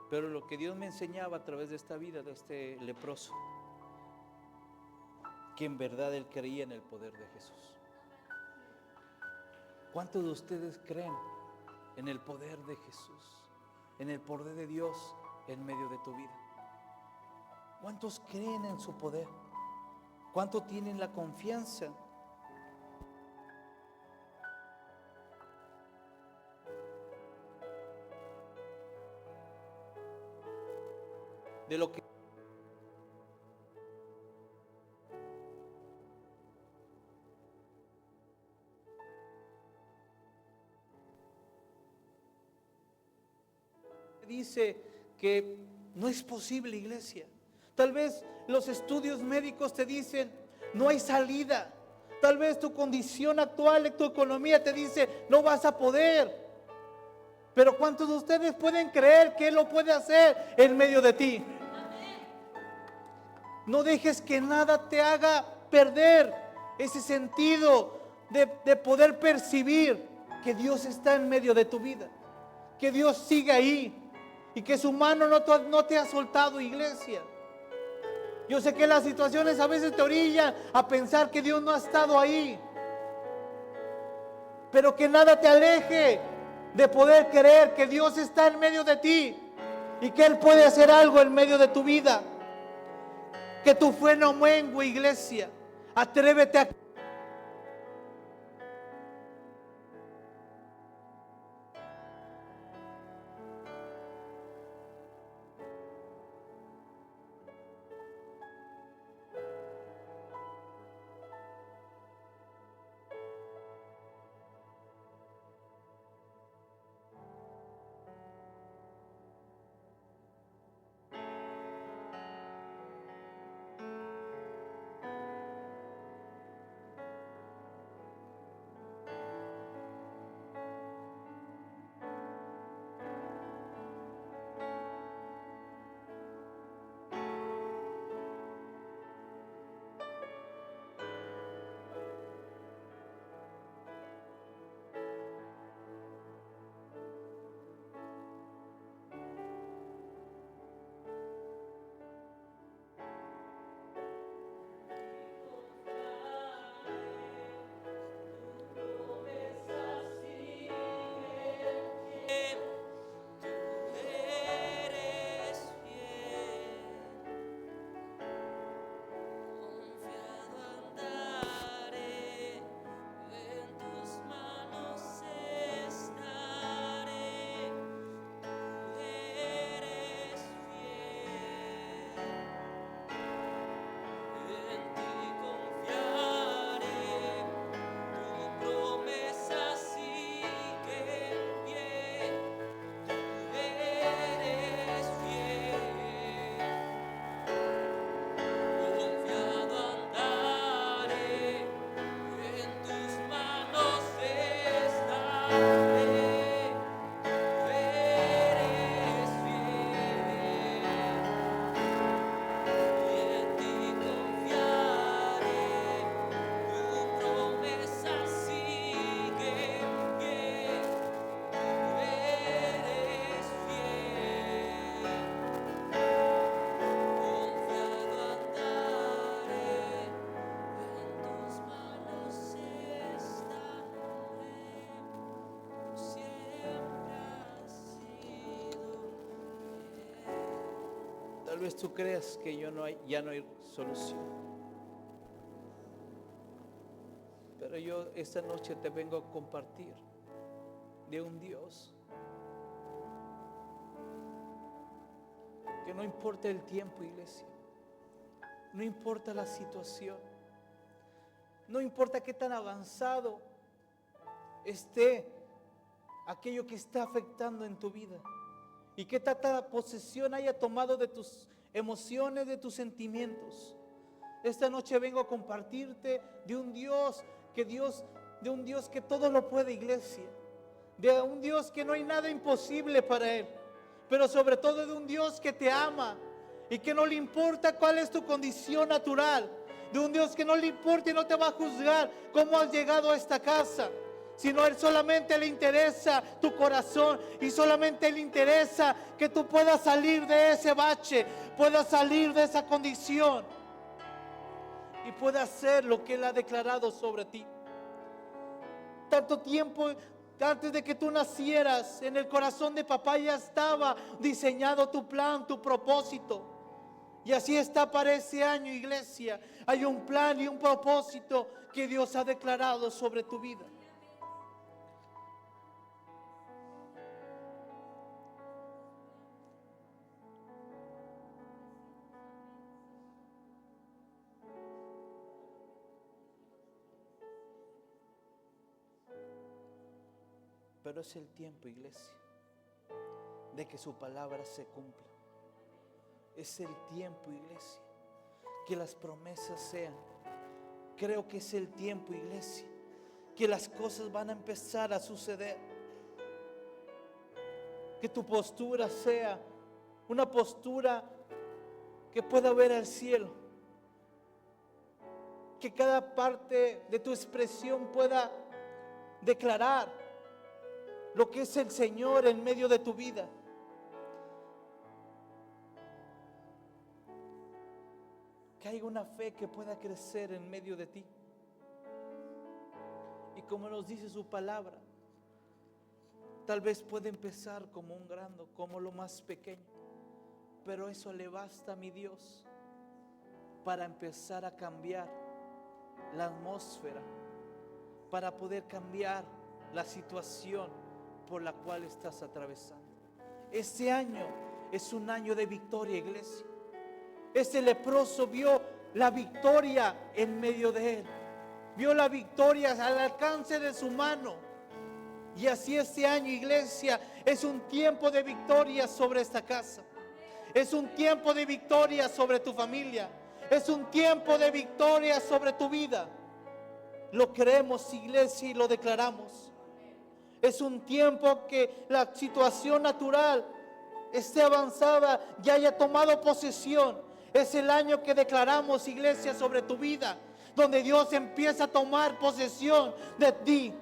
Speaker 1: Pero lo que Dios me enseñaba a través de esta vida, de este leproso, que en verdad él creía en el poder de Jesús. ¿Cuántos de ustedes creen en el poder de Jesús, en el poder de Dios en medio de tu vida? ¿Cuántos creen en su poder? ¿Cuántos tienen la confianza de lo que dice que no es posible, iglesia? Tal vez los estudios médicos te dicen: no hay salida. Tal vez tu condición actual, tu economía te dice: no vas a poder. Pero ¿cuántos de ustedes pueden creer que Él lo puede hacer en medio de ti? No dejes que nada te haga perder ese sentido de poder percibir que Dios está en medio de tu vida, que Dios sigue ahí y que su mano no te ha soltado, iglesia. Yo sé que las situaciones a veces te orillan a pensar que Dios no ha estado ahí, pero que nada te aleje de poder creer que Dios está en medio de ti y que Él puede hacer algo en medio de tu vida. Que tu fe no mengue, iglesia. Atrévete a Tal vez tú creas que ya no hay solución. Pero yo esta noche te vengo a compartir de un Dios que no importa el tiempo, iglesia, no importa la situación, no importa qué tan avanzado esté aquello que está afectando en tu vida y qué tanta posesión haya tomado de tus emociones, de tus sentimientos. Esta noche vengo a compartirte de un Dios que todo lo puede, iglesia, de un Dios que no hay nada imposible para Él, pero sobre todo de un Dios que te ama y que no le importa cuál es tu condición natural, de un Dios que no le importa y no te va a juzgar cómo has llegado a esta casa, sino Él solamente le interesa tu corazón y solamente le interesa que tú puedas salir de ese bache, puedas salir de esa condición y puedas hacer lo que Él ha declarado sobre ti. Tanto tiempo antes de que tú nacieras, en el corazón de papá ya estaba diseñado tu plan, tu propósito. Y así está para ese año, iglesia. Hay un plan y un propósito que Dios ha declarado sobre tu vida. Pero es el tiempo, iglesia, de que su palabra se cumpla. Es el tiempo, iglesia, que las promesas sean. Creo que es el tiempo, iglesia, que las cosas van a empezar a suceder. Que tu postura sea una postura que pueda ver al cielo. Que cada parte de tu expresión pueda declarar lo que es el Señor en medio de tu vida. Que haya una fe que pueda crecer en medio de ti. Y como nos dice su palabra, tal vez puede empezar como un grano, como lo más pequeño, pero eso le basta a mi Dios para empezar a cambiar la atmósfera, para poder cambiar la situación por la cual estás atravesando. Este año es un año de victoria, iglesia. Este leproso vio la victoria en medio de él, vio la victoria al alcance de su mano. Y así este año, iglesia, es un tiempo de victoria sobre esta casa. Es un tiempo de victoria sobre tu familia. Es un tiempo de victoria sobre tu vida. Lo creemos, iglesia, y lo declaramos. Es un tiempo que la situación natural esté avanzada y haya tomado posesión. Es el año que declaramos, iglesia, sobre tu vida, donde Dios empieza a tomar posesión de ti.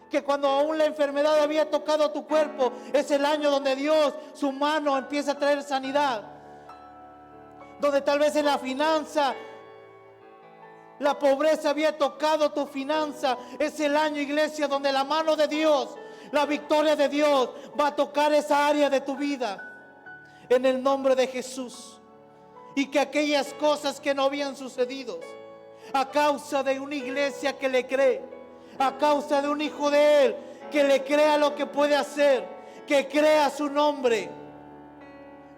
Speaker 1: Que cuando aún la enfermedad había tocado tu cuerpo, es el año donde Dios, su mano, empieza a traer sanidad. Donde tal vez en la finanza la pobreza había tocado tu finanza, es el año, iglesia, donde la mano de Dios, la victoria de Dios va a tocar esa área de tu vida, en el nombre de Jesús. Y que aquellas cosas que no habían sucedido a causa de una iglesia que le cree, a causa de un hijo de Él que le crea lo que puede hacer, que crea su nombre,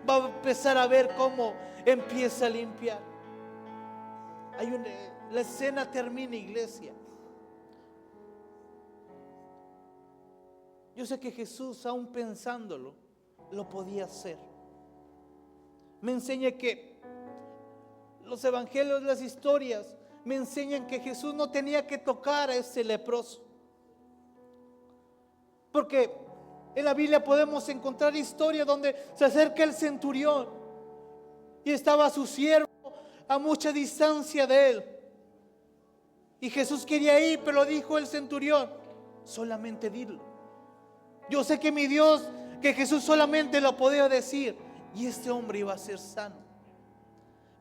Speaker 1: va a empezar a ver cómo empieza a limpiar. La escena termina, iglesia. Yo sé que Jesús, aún pensándolo, lo podía hacer. Me enseña que los evangelios, las historias, me enseñan que Jesús no tenía que tocar a ese leproso. Porque en la Biblia podemos encontrar historias donde se acerca el centurión y estaba su siervo a mucha distancia de él. Y Jesús quería ir, pero dijo el centurión: solamente dilo. Yo sé que mi Dios, que Jesús solamente lo podía decir, y este hombre iba a ser sano.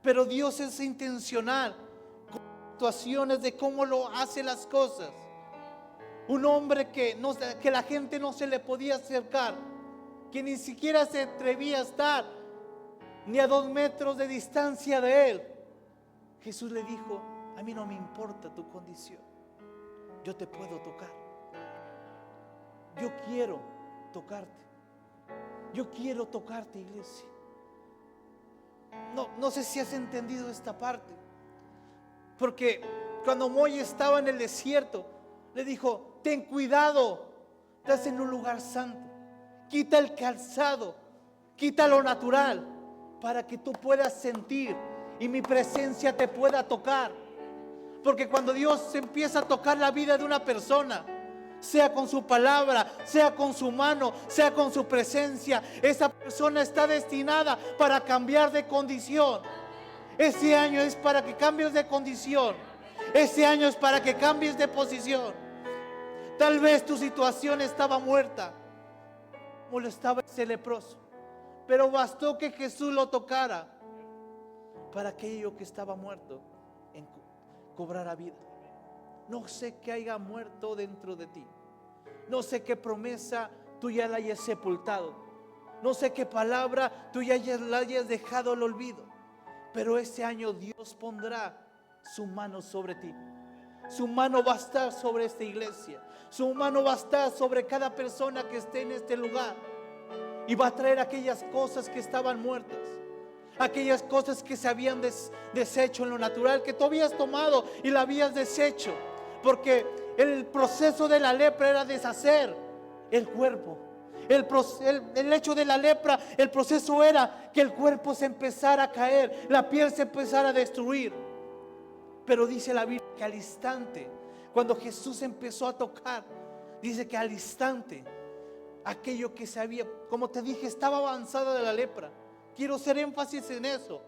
Speaker 1: Pero Dios es intencional con situaciones de cómo lo hace las cosas. Un hombre que la gente no se le podía acercar, que ni siquiera se atrevía a estar ni a 2 metros de distancia de él. Jesús le dijo: a mí no me importa tu condición, yo te puedo tocar. Yo quiero tocarte. Yo quiero tocarte, iglesia. No sé si has entendido esta parte. Porque cuando Moisés estaba en el desierto, le dijo: ten cuidado, estás en un lugar santo. Quita el calzado, quita lo natural, para que tú puedas sentir y mi presencia te pueda tocar. Porque cuando Dios empieza a tocar la vida de una persona, sea con su palabra, sea con su mano, sea con su presencia, esa persona está destinada para cambiar de condición. Este año es para que cambies de condición. Este año es para que cambies de posición. Tal vez tu situación estaba muerta, como lo estaba ese leproso, pero bastó que Jesús lo tocara para aquello que estaba muerto cobrara vida. No sé qué haya muerto dentro de ti. No sé qué promesa tú ya la hayas sepultado. No sé qué palabra tú ya la hayas dejado al olvido. Pero este año Dios pondrá su mano sobre ti. Su mano va a estar sobre esta iglesia. Su mano va a estar sobre cada persona que esté en este lugar. Y va a traer aquellas cosas que estaban muertas. Aquellas cosas que se habían deshecho en lo natural, que tú habías tomado y la habías deshecho. Porque el proceso de la lepra era deshacer el cuerpo. El hecho de la lepra, el proceso era que el cuerpo se empezara a caer, la piel se empezara a destruir. Pero dice la Biblia que al instante, cuando Jesús empezó a tocar, dice que al instante, aquello que se había, como te dije, estaba avanzada de la lepra. Quiero hacer énfasis en eso.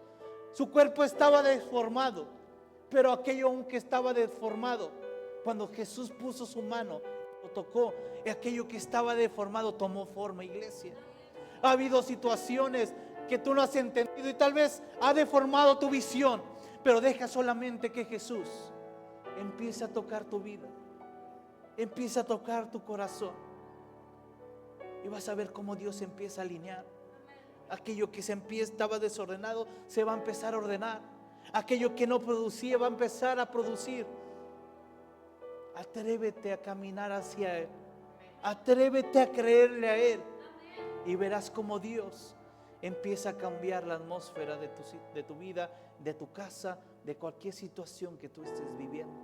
Speaker 1: Su cuerpo estaba deformado, pero aquello aunque estaba deformado, cuando Jesús puso su mano, lo tocó, aquello que estaba deformado tomó forma, iglesia. Ha habido situaciones que tú no has entendido y tal vez ha deformado tu visión, pero deja solamente que Jesús empiece a tocar tu vida, empiece a tocar tu corazón, y vas a ver cómo Dios empieza a alinear. Aquello que estaba desordenado se va a empezar a ordenar. Aquello que no producía va a empezar a producir. Atrévete a caminar hacia Él. Atrévete a creerle a Él. Y verás cómo Dios empieza a cambiar la atmósfera de tu vida, de tu casa, de cualquier situación que tú estés viviendo.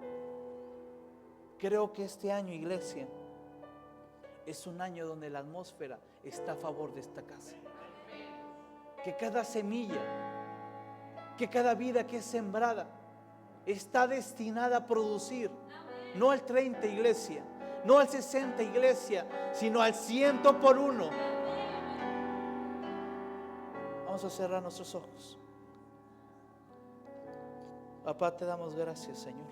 Speaker 1: Creo que este año, iglesia, es un año donde la atmósfera está a favor de esta casa. Que cada semilla, que cada vida que es sembrada está destinada a producir, no al 30, iglesia, no al 60, iglesia, sino al 100 por 1. Vamos a cerrar nuestros ojos. Papá, te damos gracias, Señor,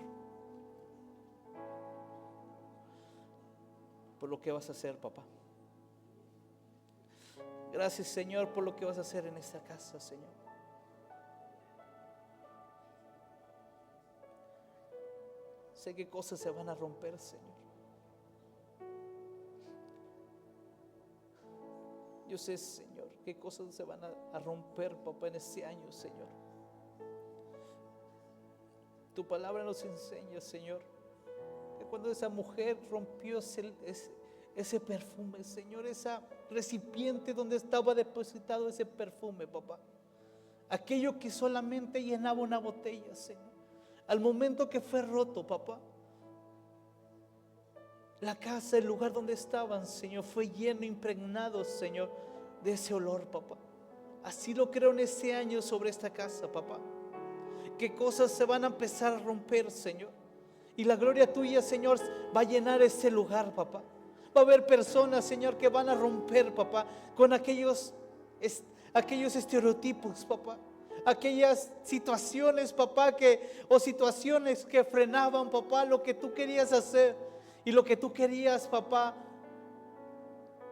Speaker 1: por lo que vas a hacer, papá. Gracias, Señor, por lo que vas a hacer en esta casa, Señor. Sé que cosas se van a romper, Señor. Yo sé, Señor, qué cosas se van a romper, papá, en este año, Señor. Tu palabra nos enseña, Señor, que cuando esa mujer rompió ese perfume, Señor, esa recipiente donde estaba depositado ese perfume, papá, aquello que solamente llenaba una botella, Señor, al momento que fue roto, papá, la casa, el lugar donde estaban, Señor, fue lleno, impregnado, Señor, de ese olor, papá. Así lo creo en este año sobre esta casa, papá, que cosas se van a empezar a romper, Señor, y la gloria tuya, Señor, va a llenar ese lugar, papá. Va a haber personas, Señor, que van a romper, papá, con aquellos estereotipos, papá. Aquellas situaciones, papá, o situaciones que frenaban, papá, lo que tú querías hacer y lo que tú querías, papá,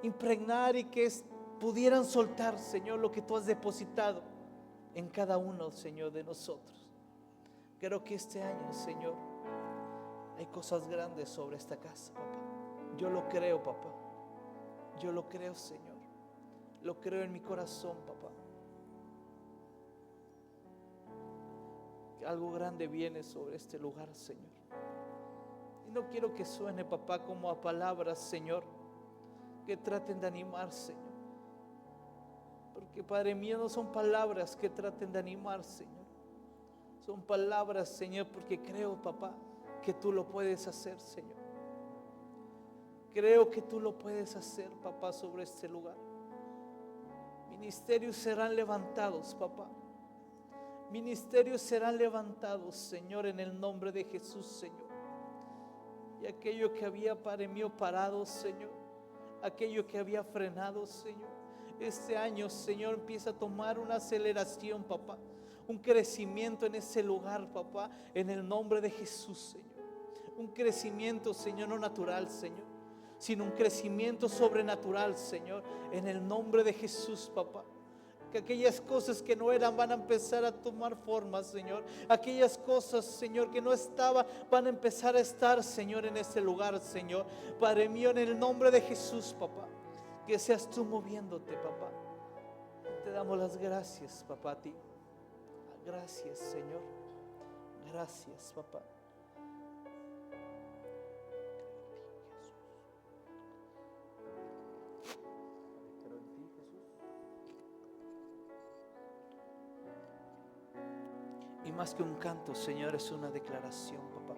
Speaker 1: impregnar y que pudieran soltar, Señor, lo que tú has depositado en cada uno, Señor, de nosotros. Creo que este año, Señor, hay cosas grandes sobre esta casa, papá. Yo lo creo, papá. Yo lo creo, Señor. Lo creo en mi corazón, papá. que algo grande viene sobre este lugar, Señor. Y no quiero que suene, papá, como a palabras, Señor, que traten de animar, Señor. Porque, Padre mío, no son palabras que traten de animar, Señor. Son palabras, Señor, porque creo, papá, que tú lo puedes hacer, Señor. Creo que tú lo puedes hacer, papá, sobre este lugar. Ministerios serán levantados, papá. Ministerios serán levantados, Señor, en el nombre de Jesús, Señor. Y aquello que había, Padre mío, parado, Señor, aquello que había frenado, Señor, este año, Señor, empieza a tomar una aceleración, papá, un crecimiento en ese lugar, papá, en el nombre de Jesús, Señor. Un crecimiento, Señor, no natural, Señor, sino un crecimiento sobrenatural, Señor, en el nombre de Jesús, papá. Que aquellas cosas que no eran van a empezar a tomar forma, Señor. Aquellas cosas, Señor, que no estaban, van a empezar a estar, Señor, en este lugar, Señor. Padre mío, en el nombre de Jesús, papá, que seas tú moviéndote, papá. Te damos las gracias, papá, a ti. Gracias, Señor. Gracias, papá. Creo en ti, Jesús. Y más que un canto, Señor, es una declaración, papá.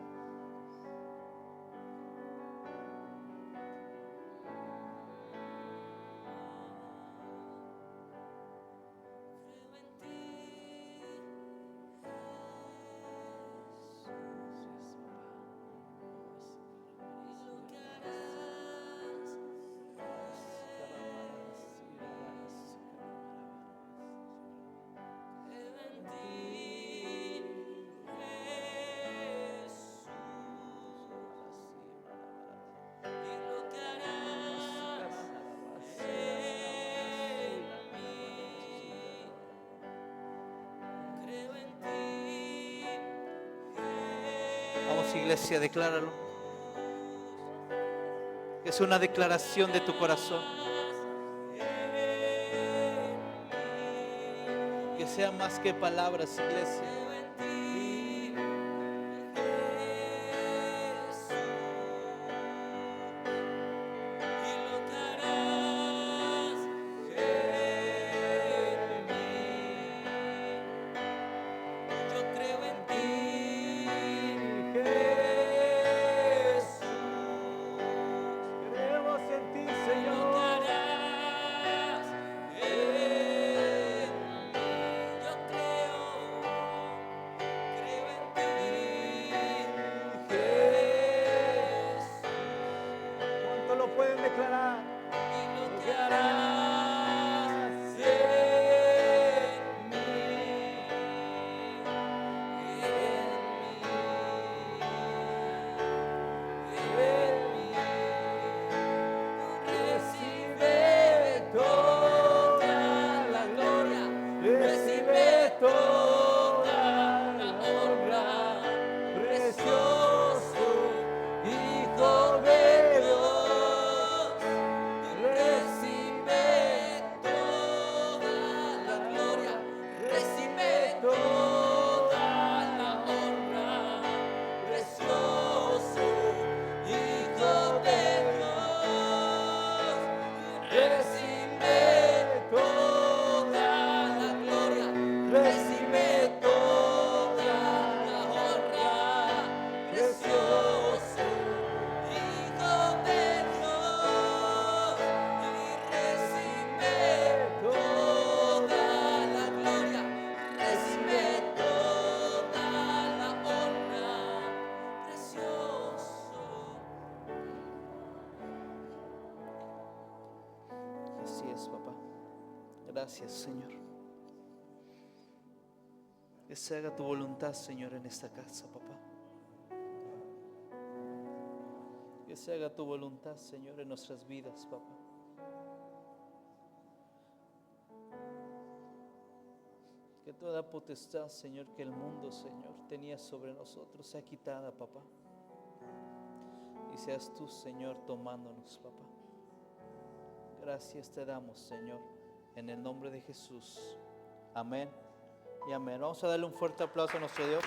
Speaker 1: Vamos, iglesia, decláralo. Es una declaración de tu corazón. Que sea más que palabras, iglesia. Pueden declarar y lo que harás en mí, recibe toda la gloria, recibe toda la honra, precioso Hijo de Dios. Recibe toda la gloria, recibe toda la honra, precioso Hijo de Dios. Recibe toda la gloria, recibe toda la honra, precioso Hijo de Dios. Recibe toda la gloria, recibe toda la honra, precioso. Así es, papá. Gracias, Señor. Que se haga tu voluntad, Señor, en esta casa, papá. Que se haga tu voluntad, Señor, en nuestras vidas, papá. Que toda potestad, Señor, que el mundo, Señor, tenía sobre nosotros sea quitada, papá. Y seas tú, Señor, tomándonos, papá. Gracias te damos, Señor, en el nombre de Jesús. Amén Y amén. Vamos a darle un fuerte aplauso a nuestro Dios.